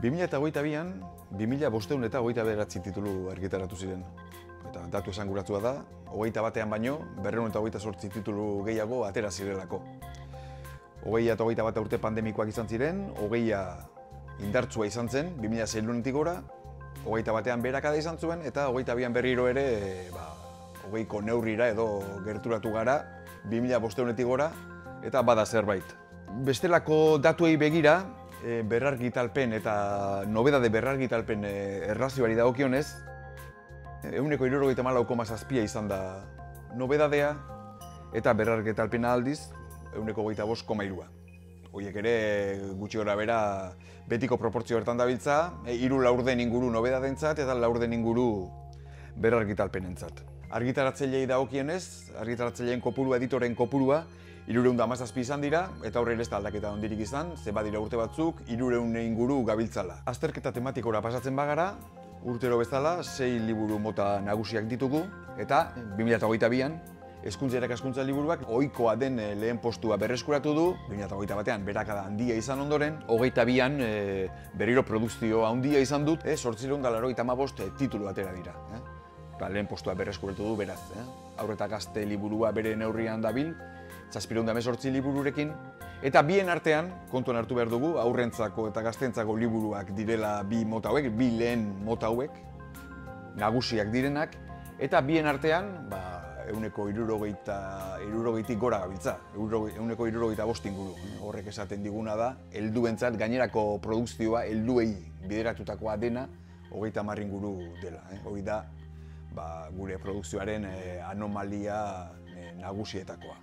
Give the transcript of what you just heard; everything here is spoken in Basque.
2022an, 2529 titulu argitaratu ziren. Eta datu esanguratsua da, 21ean baino, 228 titulu gehiago atera zirelako. 2021 urte pandemikoak izan ziren, 20 indartsua izan zen, 2006 gora, 21ean beherakada izan zuen, eta 22an berriro ere, 20ko neurrira edo gerturatu gara, 2500 gora, eta bada zerbait. Bestelako datuei begira, berrargitalpen eta nobedade berrargitalpen erlazioari dagokionez, 74,7 izan da nobedadea eta berrargitalpena aldiz 25,3. Horiek ere gutxi gora bera betiko proportzio bertan dabiltza, 3 laurden inguru nobedadentzat eta laurden inguru berrargitalpenentzat. Argitaratzailei dagokionez, argitaratzaileen kopurua, editoren kopurua, 317 izan dira, eta horre ez da aldaketa handirik izan, ze badira urte batzuk, 300 inguru gabiltzala. Azterketa tematikora pasatzen bagara, urtero bezala, 6 liburu mota nagusiak ditugu, eta 2022an, hezkuntza irakaskuntza liburuak ohikoa den lehen postua berreskuratu du, 2021ean beherakada handia izan ondoren, 22an berriro produkzio handia izan dut, 895 titulu atera dira. Lehen postua berreskuratu du beraz. Haur eta gazte liburua bere neurrian dabil, 718 libururekin, eta bien artean, kontuan hartu behar dugu, haurrentzako eta gaztentzako liburuak direla bi mota hauek, bi lehen mota hauek, nagusiak direnak, eta bien artean, 160 gora gabiltza, 165 inguru. Horrek esaten diguna da, helduentzat gainerako produkzioa helduei bideratutakoa dena, 30 inguru dela. Hori da, gure produkzioaren anomalia nagusietakoa.